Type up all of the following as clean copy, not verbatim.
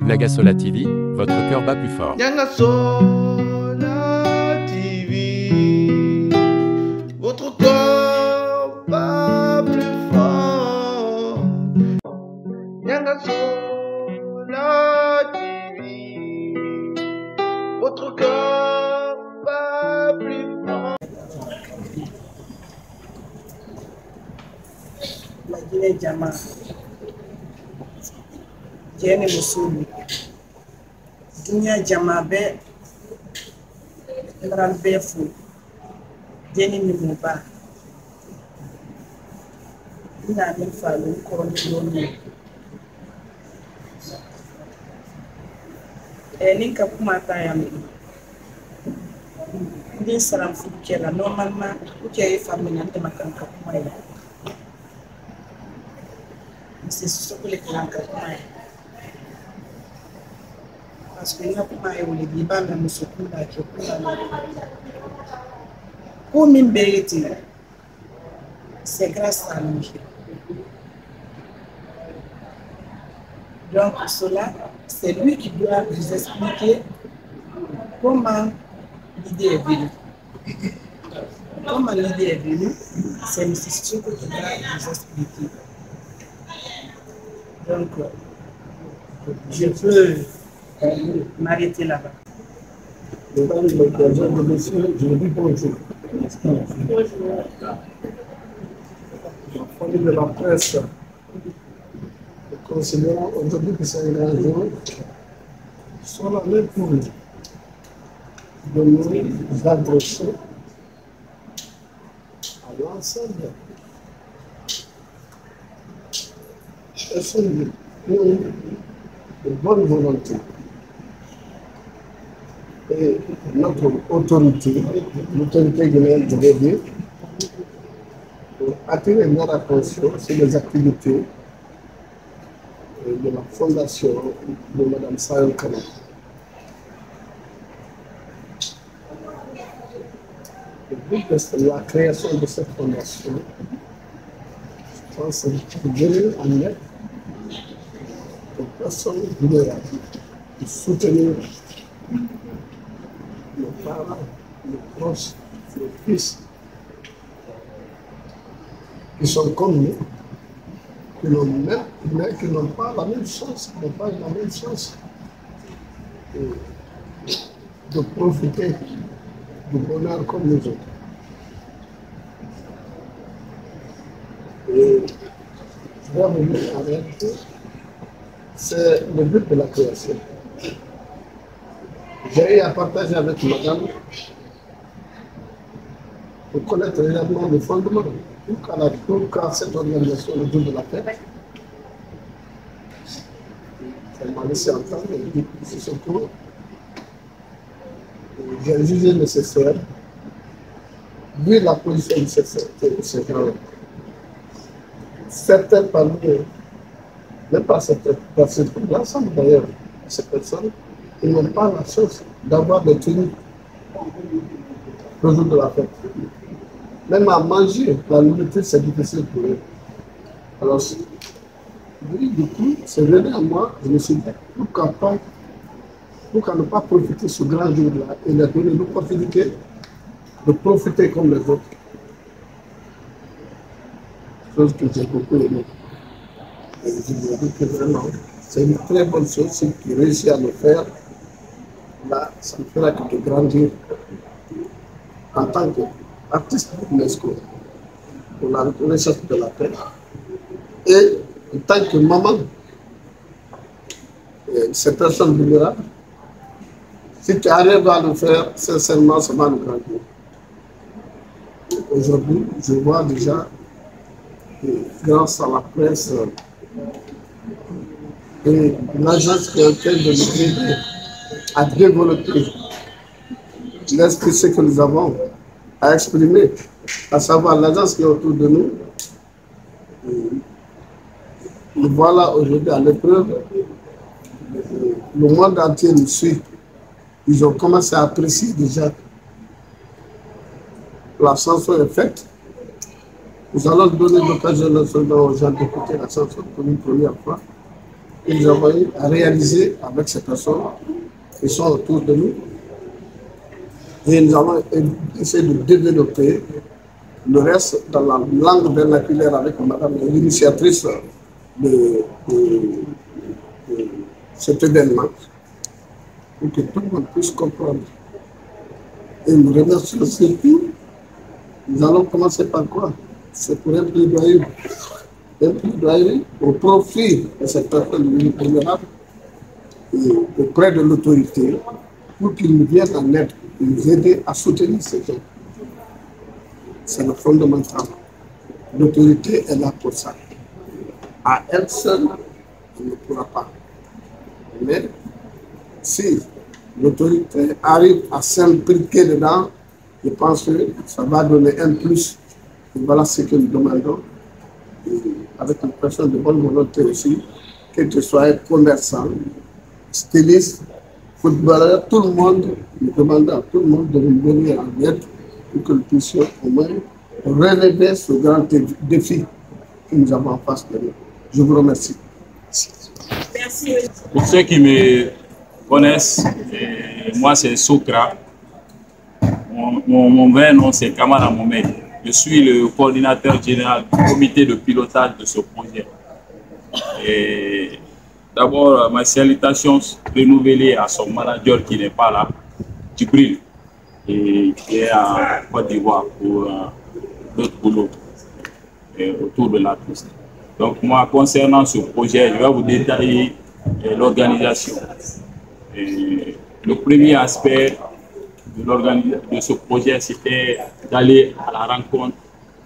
Nagasola TV, votre cœur bat plus fort. Nagasola TV, votre cœur bat plus fort. Nagasola TV, votre cœur bat plus fort. La Guinée Jama, Jenny Musulu, Dunia Jama be, Emerald Befu, Jenny Mimuba, Ina Mifalu, Koroni, Ninka Kumata Yami, Ndi Salam Fukela, normalement, Uke famille de Makanka Kumaya. C'est ce que les gens ont. Parce que nous avons eu des débats, mais nous sommes là. Pour une vérité, c'est grâce à nous. Donc, pour cela, c'est lui qui doit vous expliquer comment l'idée est venue. Comment l'idée est venue, c'est M. Stouko qui doit vous expliquer. Donc, je peux m'arrêter là-bas. Mesdames et messieurs, je vous dis bonjour. La famille de la presse, nous considérons aujourd'hui que c'est une raison solennelle pour nous de nous adresser à l'ensemble personnes de bonne volonté. Et notre autorité, l'autorité guinéenne de l'État, pour attirer notre attention sur les activités de la fondation de Mme Sayon Kana. Le but de la création de cette fondation, je pense que c'est pour venir en aide aux personnes vulnérables, pour soutenir nos parents, nos proches, nos fils, qui sont comme nous, qui n'ont pas la même chance, de profiter du bonheur comme nous autres. Et je vais revenir en réalité, c'est le but de la création. J'ai eu à partager avec madame pour connaître réellement le fondement. Pourquoi cette organisation, le jour de la fête, elle m'a laissé entendre, elle dit que c'est ce cours. J'ai jugé nécessaire, vu la position de ces gens, certains parmi eux, même pas certains, parce que l'ensemble d'ailleurs de ces personnes, ils n'ont pas la chance d'avoir des tenues le jour de la fête. Même à manger, la nourriture, c'est difficile pour eux. Alors, oui, du coup, c'est venu à moi, je me suis dit, pourquoi ne pas profiter de ce grand jour-là et leur donner l'opportunité de profiter comme les autres. Chose que j'ai beaucoup aimé. Et je me dis que vraiment, c'est une très bonne chose, ce qui réussit à le faire. Là, ça ne fera que de grandir en tant qu'artiste de l'UNESCO pour la reconnaissance de la paix et en tant que maman de ces personnes vulnérables. Si tu arrives à le faire, sincèrement, ça va nous grandir. Aujourd'hui, je vois déjà que grâce à la presse et l'agence qui est en train de nous aider à développer l'esprit ce que nous avons à exprimer, à savoir l'agence qui est autour de nous. Nous voilà aujourd'hui à l'épreuve. Le monde entier nous suit. Ils ont commencé à apprécier déjà. La chanson est faite. Nous allons donner l'occasion aux gens d'écouter la chanson pour une première fois. que nous avons eu à réaliser avec ces personnes qui sont autour de nous. Et nous allons essayer de développer le reste dans la langue vernaculaire avec madame l'initiatrice de cet événement pour que tout le monde puisse comprendre. Et nous remercions surtout. Nous allons commencer par quoi? C'est pour un plaidoyer au profit de cette personne vulnérable auprès de l'autorité pour qu'ils nous viennent en aide, nous aider à soutenir ces gens. C'est le fondamental. L'autorité est là pour ça. À elle seule, elle ne pourra pas. Mais si l'autorité arrive à s'impliquer dedans, je pense que ça va donner un plus. Et voilà ce que nous demandons. Et avec une personne de bonne volonté aussi, que tu sois commerçant, styliste, footballeur, tout le monde, nous demandons à tout le monde de nous venir en aide pour que nous puissions au moins relever ce grand défi que nous avons en face de nous. Je vous remercie. Merci. Pour ceux qui me connaissent, moi c'est Sokra. Mon vrai nom c'est Kamara Mohamed. Je suis le coordinateur général du comité de pilotage de ce projet. D'abord, ma salutation renouvelée à son manager qui n'est pas là, Djibril, et qui est en Côte d'Ivoire pour notre boulot autour de l'artiste. Donc moi, concernant ce projet, je vais vous détailler l'organisation. Le premier aspect de ce projet, c'était d'aller à la rencontre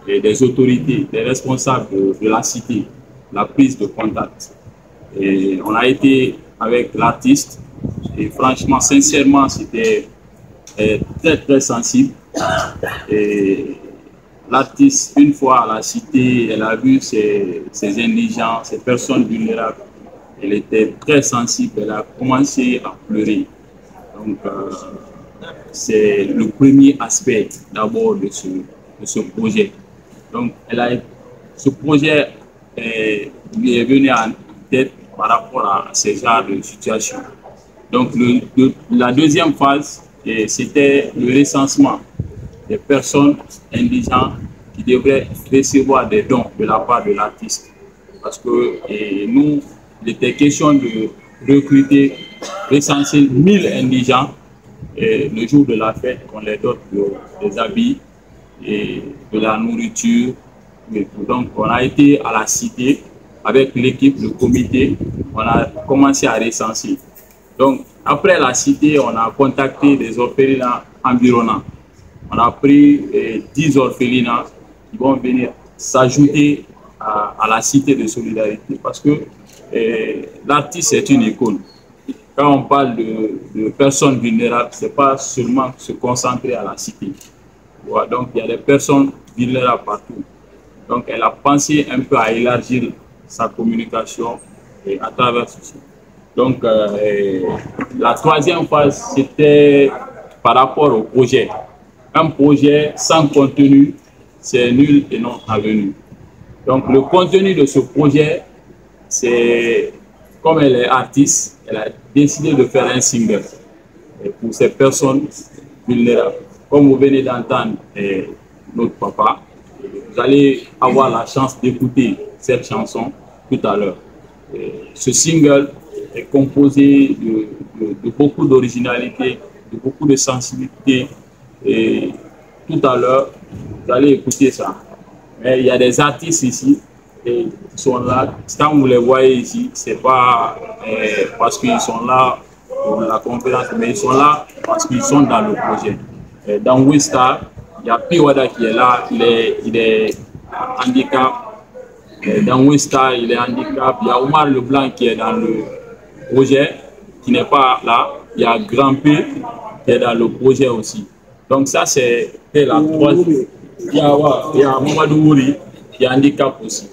des autorités, des responsables de la cité, la prise de contact. Et on a été avec l'artiste et franchement, sincèrement, c'était très sensible. Et l'artiste, une fois à la cité, elle a vu ces indigents, ces personnes vulnérables. Elle était très sensible, elle a commencé à pleurer. Donc, c'est le premier aspect d'abord de ce projet. Donc, ce projet lui est venu en tête par rapport à ces genres de situation. Donc, la deuxième phase, c'était le recensement des personnes indigentes qui devraient recevoir des dons de la part de l'artiste. Parce que nous, il était question de recruter, recenser 1000 indigents le jour de la fête, qu'on les dote des habits et de la nourriture. Donc, on a été à la cité avec l'équipe, le comité, on a commencé à recenser. Donc, après la cité, on a contacté des orphelinats environnants. On a pris 10 orphelinats qui vont venir s'ajouter à la cité de solidarité parce que l'artiste est une icône. Quand on parle de personnes vulnérables, ce n'est pas seulement se concentrer à la cité. Voilà, donc, il y a des personnes vulnérables partout. Donc, elle a pensé un peu à élargir sa communication à travers ceci. Donc, la troisième phase, c'était par rapport au projet. Un projet sans contenu, c'est nul et non avenu. Donc, le contenu de ce projet, c'est, comme elle est artiste, elle a décidé de faire un single pour ces personnes vulnérables. Comme vous venez d'entendre notre papa, vous allez avoir la chance d'écouter cette chanson tout à l'heure. Ce single est composé de beaucoup d'originalité, de beaucoup de sensibilité. Et tout à l'heure, vous allez écouter ça. Mais il y a des artistes ici et qui sont là. Quand vous les voyez ici, ce n'est pas parce qu'ils sont là pour la conférence, mais ils sont là parce qu'ils sont dans le projet. Dans Wistar, il y a Piwada qui est là, il est handicap. Dans Wistar, il est handicap. Il y a Omar Leblanc qui est dans le projet, qui n'est pas là. Il y a Grand P qui est dans le projet aussi. Donc ça, c'est la troisième. Il y a Mamadou Mouri qui est handicap aussi.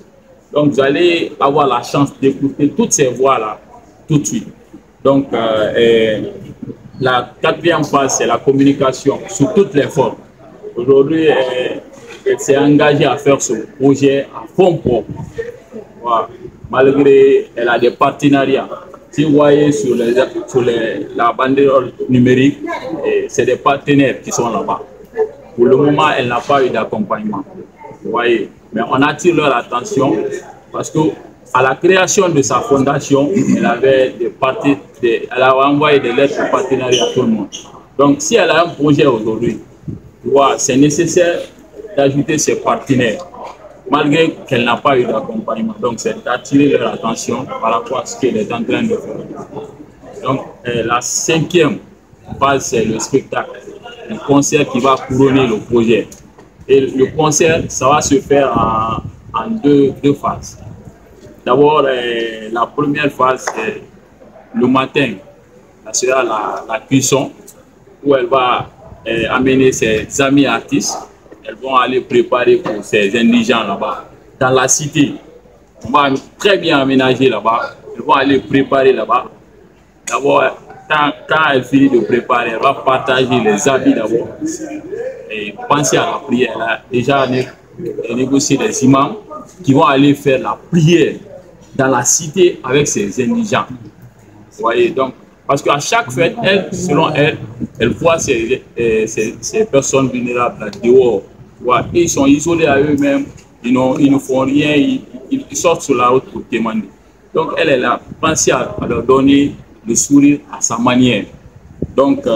Donc vous allez avoir la chance d'écouter toutes ces voix-là tout de suite. Donc la quatrième phase, c'est la communication sous toutes les formes. Aujourd'hui, elle s'est engagée à faire ce projet à fond propre. Voilà. malgré elle a des partenariats. Si vous voyez sur la banderole numérique, c'est des partenaires qui sont là-bas. Pour le moment, elle n'a pas eu d'accompagnement. Vous voyez, mais on attire leur attention parce que à la création de sa fondation, elle avait elle a envoyé des lettres de partenariat à tout le monde. Donc, si elle a un projet aujourd'hui, c'est nécessaire d'ajouter ses partenaires, malgré qu'elle n'a pas eu d'accompagnement. Donc, c'est d'attirer leur attention par rapport à ce qu'elle est en train de faire. Donc, la 5e phase, c'est le spectacle, le concert qui va couronner le projet. Et le concert, ça va se faire en deux phases. D'abord, la première phase, c'est le matin. Ça sera la cuisson, où elle va amener ses amis artistes. Elles vont aller préparer pour ces indigents là-bas. Dans la cité, on va très bien aménager là-bas. Elles vont aller préparer là-bas. D'abord, quand elle finit de préparer, elle va partager les habits d'abord. Et penser à la prière. Elle a déjà négocié des imams qui vont aller faire la prière dans la cité avec ces indigents. Vous voyez, donc, parce qu'à chaque fête, elle, selon elle, elle voit ces personnes vulnérables là, dehors. Ils sont isolés à eux-mêmes, ils ne font rien, ils sortent sur la route pour témoigner. Donc, elle a pensé à leur donner le sourire à sa manière. Donc,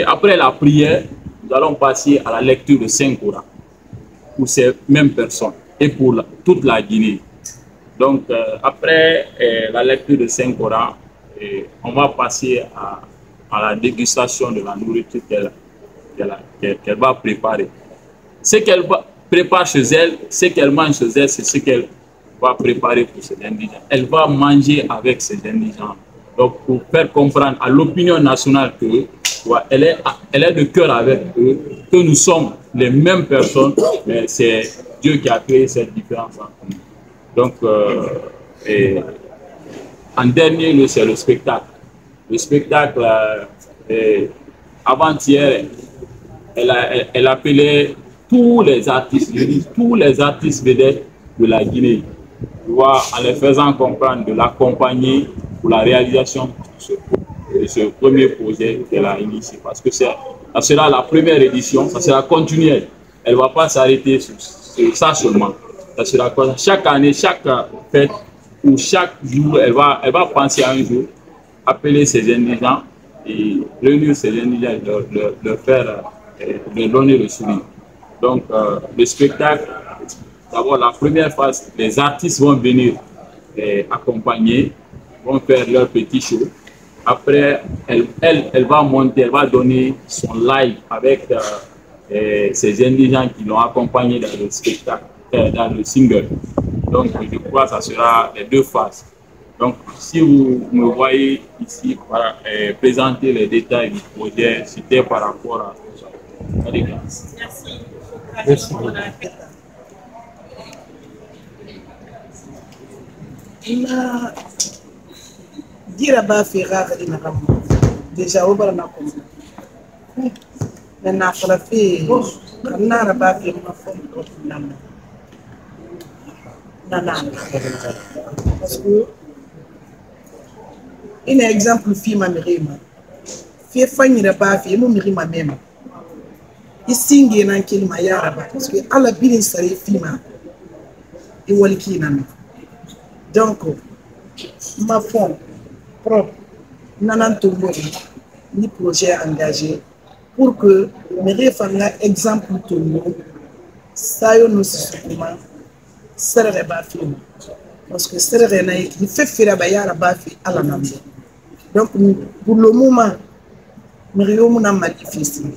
après la prière, nous allons passer à la lecture de Saint-Coran pour ces mêmes personnes et pour toute la Guinée. Donc, après la lecture de Saint-Coran, on va passer à la dégustation de la nourriture qu'elle va préparer. Ce qu'elle prépare chez elle, ce qu'elle mange chez elle, c'est ce qu'elle va préparer pour ces indigents. Elle va manger avec ces indigents. Donc, pour faire comprendre à l'opinion nationale que elle est de cœur avec eux, que nous sommes les mêmes personnes, mais c'est Dieu qui a créé cette différence entre nous. Donc, en dernier lieu, c'est le spectacle. Le spectacle, avant-hier, elle appelait tous les artistes, tous les artistes vedettes de la Guinée, en les faisant comprendre de l'accompagner pour la réalisation de ce premier projet qu'elle a initié. Parce que ça sera la première édition, ça sera continuel. Elle ne va pas s'arrêter sur ça seulement. Ça sera chaque année, chaque fête, ou chaque jour, elle va penser à un jour, appeler ses indigents et réunir ses indigents et leur donner le sourire. Donc, le spectacle, d'abord la première phase, les artistes vont venir accompagner, vont faire leur petit show. Après, elle va monter, elle va donner son live avec ces indigents qui l'ont accompagné dans le spectacle, dans le single. Donc, je crois que ça sera les deux phases. Donc, si vous me voyez ici présenter les détails du projet, c'était par rapport à tout ça. Allez, merci. Merci. Ina gira ba fera ga ina kam deja obara na ko na fala fi na ba fi ma fo ko nan parce que un exemple fi ma mirima fi fanyira ba fi mo mirima mema isinge na kilma yara ba parce que ala bilin sare fi ma e walki nan. Donc, ma fond propre, nanan tombo ni projet engagé pour que mes femmes exemple tombo, ça y nous souvent serait pas film parce que serait naïf, il fait faire bayara bafi à la nambe. Donc, pour le moment, Myriam n'a pas difficile.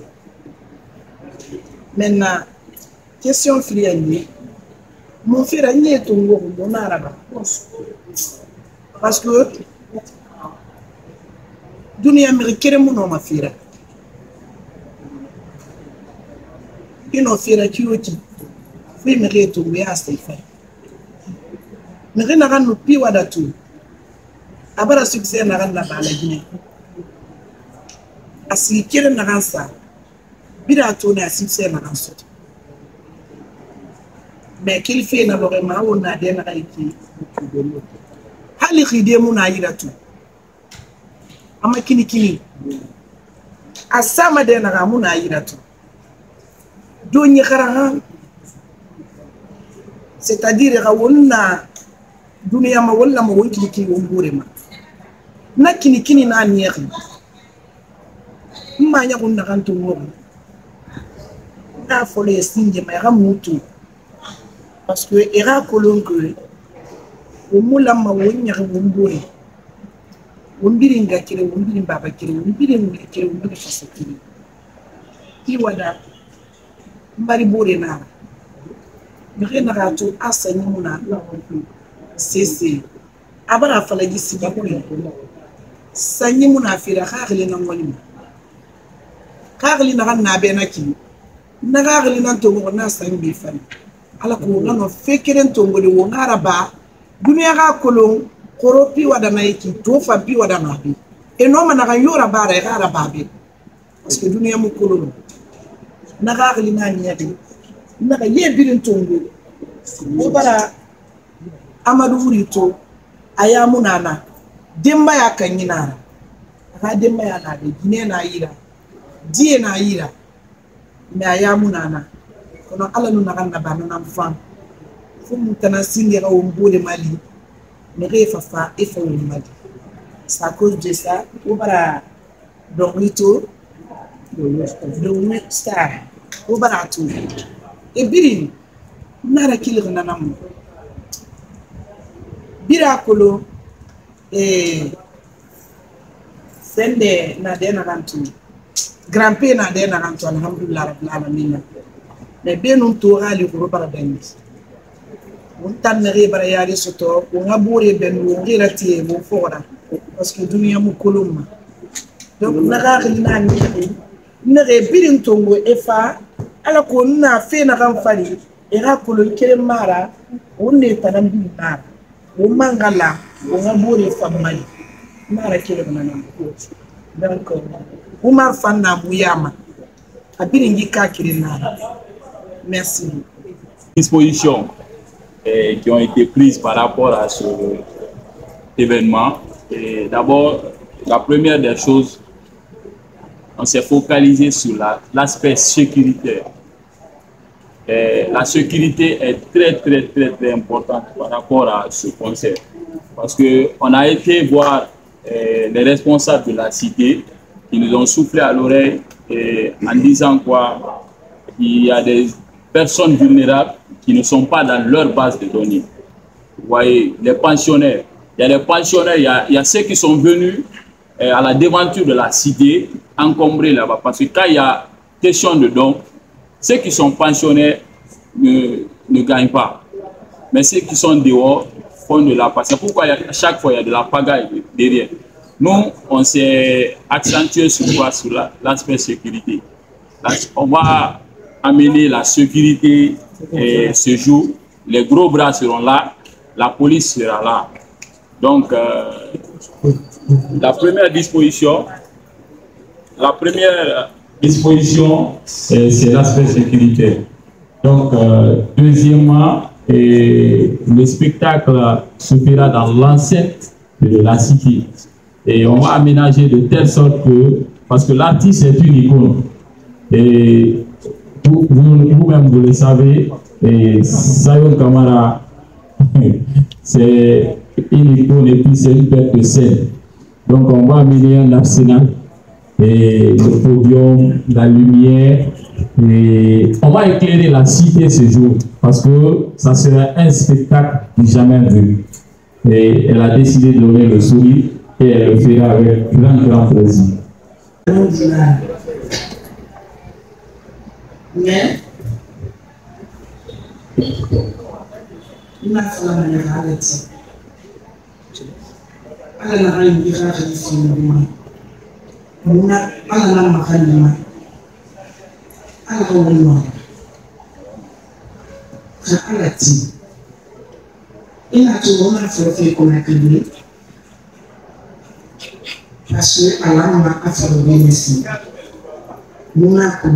Maintenant, question filiale. Mon frère a nié ton gros mon arabe parce que dunia américaine mon nom ma fira ino fira kioti fui me to we asta ifa me rena ran no piwa da tu abara succès na ran na bala gine asi kire na ran sa bira to na succès na ran so mais qu'il fait vraiment on a des naïki hali khide mun ayiratu ama kini asama de na mun ayiratu donyi kharaha c'est-à-dire ga wonna dunia ma wala ma wonki ki wombure ma na kini na niexi ma nya kun na kan to mo na fole singe ma ga mutu parce que era kolongue o mula ma wonya ga wombure wombiri ngakire wombiri baba kire wombiri ngakire wombiri fasakire ti wada mbari bore na mena ga to asani muna c'est abara fala gisi bakuri sanyi muna fira khagli na ngoli khagli na ganna be na ki na khagli na to mo na sanyi be fani ala ko ngano fekeren to ngoli wo ngaraba dunya ga kolon koropi wada na yiki to fa bi wada na bi e no mana ga yora bara e gara babe parce que dunya mu kolon na khagli na nyati na ga yebirin to ngoli o bara Amadou Wurito ayamu nana demba ya kanyina aka demba ya na de gine na yira die na yira me ayamu nana kono ala no na ganna bana na mfam fu mutana singe ga wombole mali me refa e fa woni mali c'est à cause de ça o bara donc Wurito do star o bara tu e biri nara kilo na namu Birakolo sende na dena rantu grand-père na dena rantu alhamdulillah rabbil alamin mais benum to gali ko bara dani on tan re bara yari soto on ngabure ben on girati mo fora parce que dunia mu koloma donc na gali na ni na re birin tongo efa ala ko na fe na kan fali e ra kolo kele mara on ne tanam bi mara o mangala o ngabure famali mara kele banana donc Oumar Fanda Mouyama abiringi kakiri nara. Merci. Dispositions qui ont été prises par rapport à ce événement. D'abord, la première des choses, on s'est focalisé sur l'aspect sécuritaire. La sécurité est très importante par rapport à ce concert. Parce qu'on a été voir les responsables de la cité qui nous ont soufflé à l'oreille en disant quoi, il y a des personnes vulnérables qui ne sont pas dans leur base de données. Vous voyez, les pensionnaires. Il y a les pensionnaires, il y a ceux qui sont venus à la devanture de la cité, encombrés là-bas. Parce que quand il y a question de dons, ceux qui sont pensionnaires ne gagnent pas. Mais ceux qui sont dehors font de la pagaille. C'est pourquoi à chaque fois il y a de la pagaille derrière. Nous, on s'est accentué sur l'aspect sécurité. On va amener la sécurité ce jour. Les gros bras seront là, la police sera là. Donc, la première disposition, c'est l'aspect sécuritaire. Donc, deuxièmement, le spectacle se fera dans l'enceinte de la cité. Et on va aménager de telle sorte que, parce que l'artiste est une icône, et vous-même vous le savez, et Sayon Kamara, c'est une icône et puis c'est une bête de scène. Donc on va amener un arsenal, et le podium, la lumière, et on va éclairer la cité ce jour, parce que ça sera un spectacle jamais vu. Et elle a décidé de donner le sourire. Et elle le fera avec grand plaisir. Mais, il m'a fallu arrêter. Elle n'a rien dit à moi. Elle n'a pas dit moi. Elle n'a pas dit moi. Elle a dit. Il a tout le monde fait qu'on a crié. Parce que Allah m'a affaibli ici. Nous n'avons pas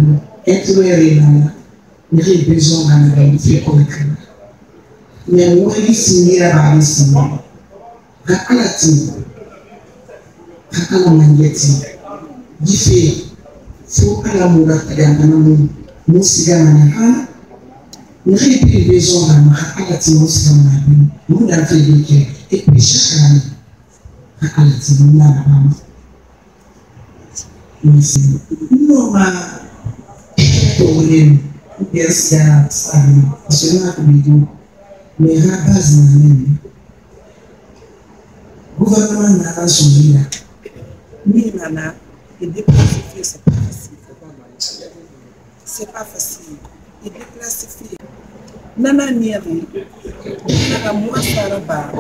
être réellement, nous avons besoin d'un faire comme mais moi ici à ici akalati akala mangeti gife fo ala mura kadanga namu musiga na ngi privilégié na akalati musiga na mu da félike et puis chaque année akalati na mama merci no ma problème bien ça je n'ai pas dit mais la base même gouvernement n'a pas changé là ni nana et déplacer c'est pas facile c'est pas facile et déplacer nana niari nana moi ça ba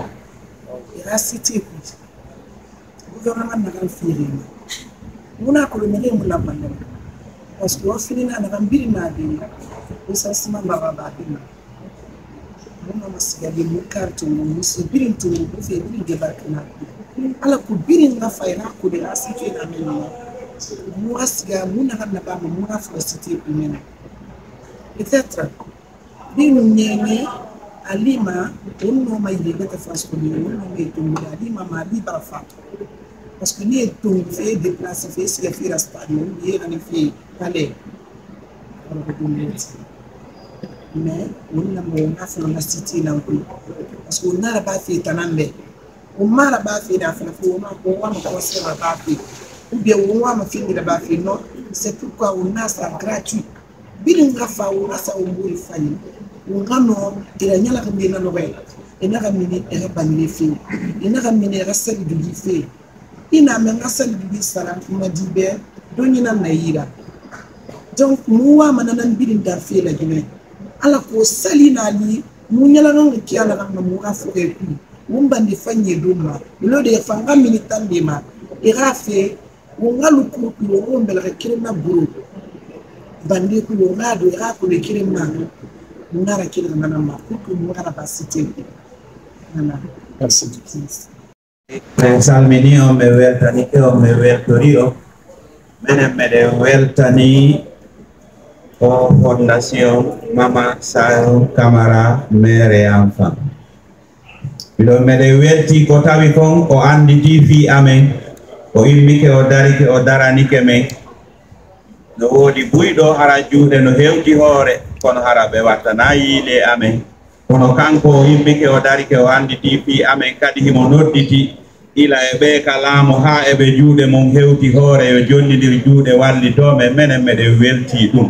et la cité gouvernement n'a pas fait muna kolomele muna banda parce que ofini na ngambiri na bi usasima baba babina muna masigali mu kartu mu sibirin tu mu fe bi de barkana ala ku birin na fayna ku de asike na mena mu asiga muna na ba mu na facilité mena peut-être binu nyene alima onno mai de ta France ko ni onno mai to mu alima ma li ba fa parce que ni tout fait déplacer fait ce fait la stade ni en effet aller mais on a mon affaire la cité là parce qu'on a pas fait tanambe on m'a pas fait d'affaire on a commencé à pas fait ou bien on a fait de pas fait non c'est pourquoi on a ça gratuit bilinga fa on a ça au bout il fallait on a non il a nyala kambi na novel et na kamini et ba ni fait et na kamini reste du fait ina menga sali bi sala madibe donyina naira donc muwa mananan bidin da fe la jime ala ko sali na li munyala ngam kiala ngam mu afuke ku mumbandi fanye duma lo de fanga militande ma irafe wongalu ku ku wombela kirema buru bandi ku ngado ira ku le kirema ngara kirema na ma ku ngara basite nana merci. Salmini o me weltani ke o me weltori o menen mede weltani o fondation Mama Sayo Camara mère et enfant biɗo mede welti ko tawi kon o anditi fi amen o immike o darike o daranike men no woodi buyɗo hara juuɗe no hewti hoore kono hara ɓe wattana yiile amen kono kanko o immike o darike o anditi fi amen kadi himo nodditi ila e ɓe ka laamo ha eɓe juuɗe mum hewti hoore yo jonnidir juuɗe wallitome menen meɗen welti ɗum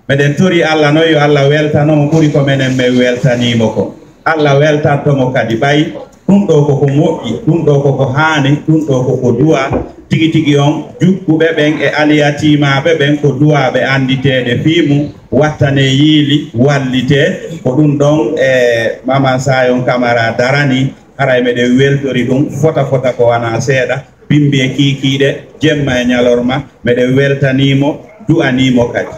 meɗen tori Allah noon yo Allah weltanomo ɓuri ko menen min weltanimo ko Allah weltantomo kadi ɓay ɗum ɗo koko moƴƴi ɗum ɗo koko haani ɗum ɗo koko duwa tigi tigi on jukkuɓe ɓen e aliyatimaɓe ɓen ko duwaɓe anditede fiimu wattane yiili wallite ko ɗum ɗon e Mama Sayo Camara darani haray meɗen weltori ɗum fota ko wana seeɗa bimbi e kikiɗe jemma e ñalorma meɗen weltanimo du'animo kadi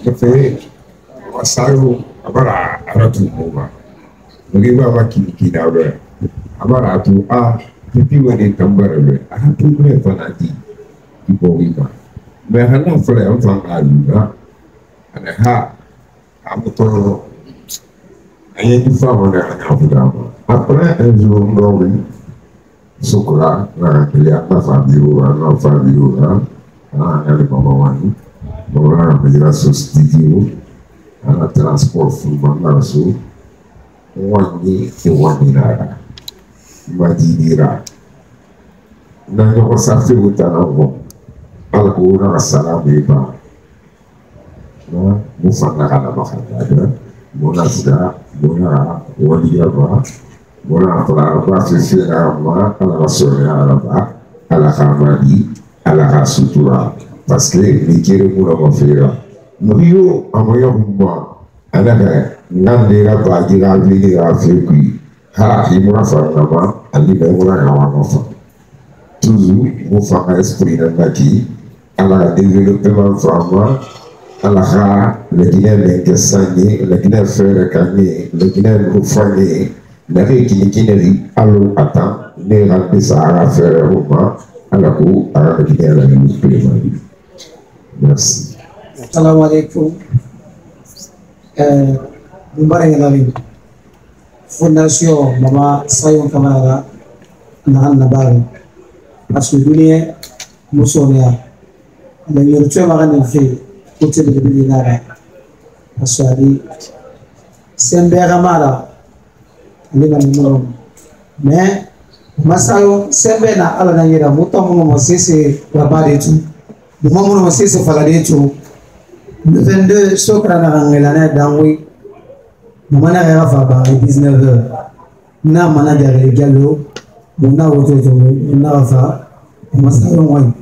Tefe Sayo abara aratu moma ngi baba kiki dawdo abara tu a pipi wani tambara be a tu ne fanati ibo wiba me hala fole am fan aluga ana ha amuto aye di fa wona ana fudama après un jour ndowi sukura na ya na Fabio ana ele mama wani bora na substituo ana transport fulma so wani ke wani nara madinira na yo safi utanavo alguna salamu ba na mufana kana bakada mona sida mona wali ba mona fala ba se ma ala rasulullah ba ala khamadi ala rasutura parce que les kere mura mafira Muriyo amoya humba alaka ngandera bagira vili afeki ha himura farnama ali bemura yawanfa toujours mo fa esprit na baki ala développement fama ala ha le guinée de sani le guinée faire kani le guinée rufani la kini allo ata ne rande sa faire huma ala ko ala guinée la merci. Assalamu alaikum. Fondation Mama Sayon Kamara Nahan Nabari parce que dunia musonia le yurtue magane fe côté de bilinara parce que sembera mara ali manimo mais Masayo sembena ala na yira mutamu mo sese rabade tu mo mo sese falade tu le 22 sokra na ngelana danwi mana ya fa ba 19h na mana jare gallo mona woto to na fa Masayo wai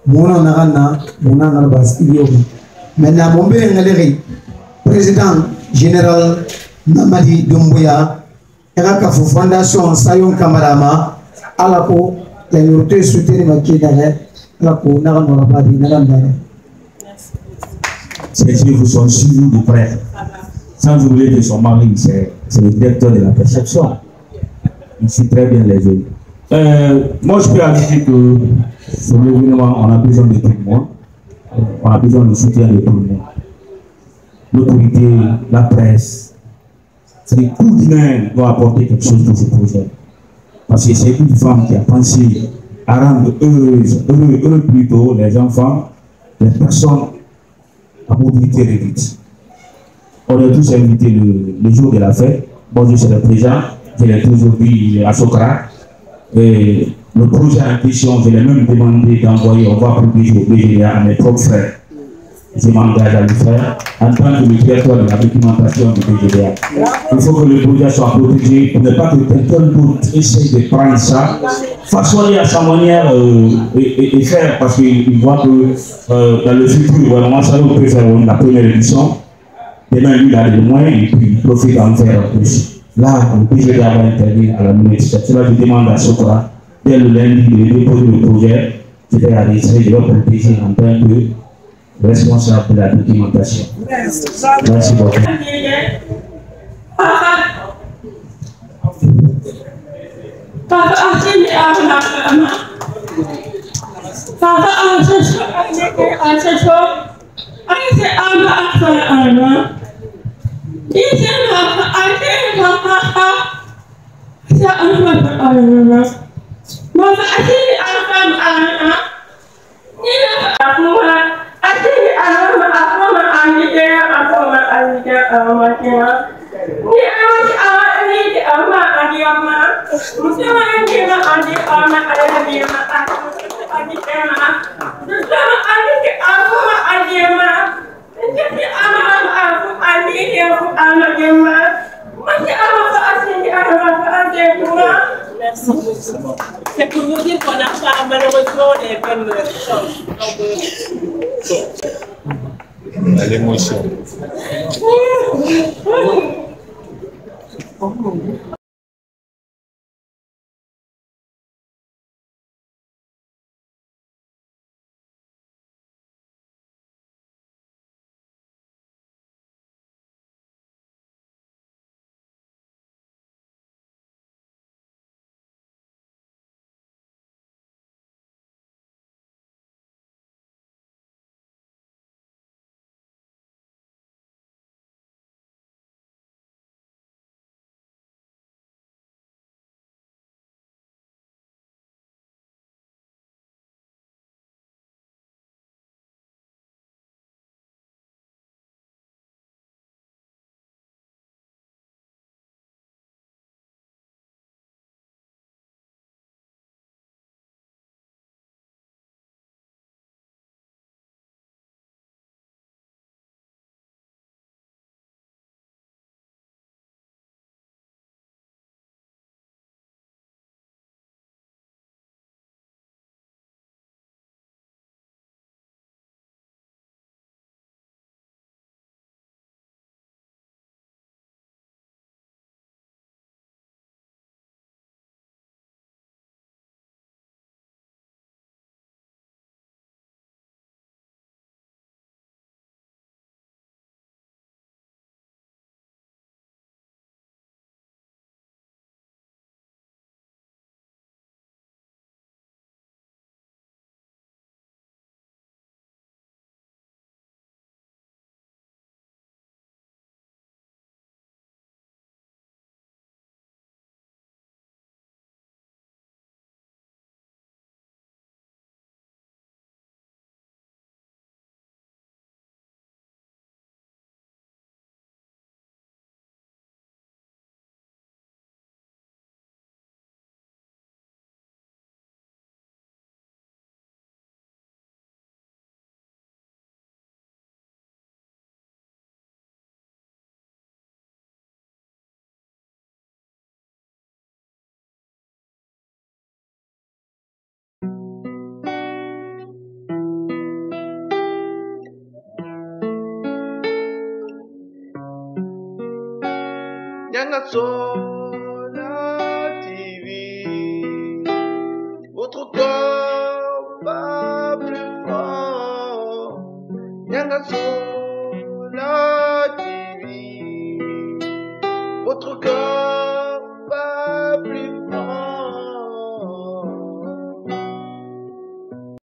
mona na kana mona na ba studio maintenant mon be ngalere président général Mamadi Doumbouya era ka fondation Sayon Kamarama ala ko la yurte soutenir ma kidare ala ko na no ba di na ndane. Ces livres sont suivis de près. Sans oublier que son mari, c'est le directeur de la perception. Il suit très bien les jeunes. Moi, je peux ajouter que sur l'événement, on a besoin de tout le monde. On a besoin du soutien de tout le monde. L'autorité, la presse, c'est les coups d'humain doivent apporter quelque chose pour ce projet. Parce que c'est une femme qui a pensé à rendre heureux plutôt les enfants, les personnes à mobilité réduite. On est tous invités le jour de la fête. Moi, je suis le président, je l'ai toujours dit à Sokra. Et le projet en question, je l'ai même demandé d'envoyer, on va publier au BGA à mes propres frères. Je m'engage à le faire en tant que le directeur de la documentation du BGA. Il faut que le projet soit protégé pour ne pas que quelqu'un d'autre essaye de prendre ça, façonner à sa manière et faire, parce qu'il voit que dans le futur, vraiment, ça peut faire la première édition. Demain, lui, il a des moyens et puis il profite d'en faire plus. Là, le BGA va intervenir à la minute. C'est cela que je demande à Sokra, dès le lundi, de déposer le projet. Je vais arrêter, je vais protéger en tant que responsable de la documentation. Merci beaucoup. C'est pour vous dire qu'on n'a pas malheureusement les mêmes choses. L'émotion. Nyangasola TV, votre corps pas plus fort. Nyangasola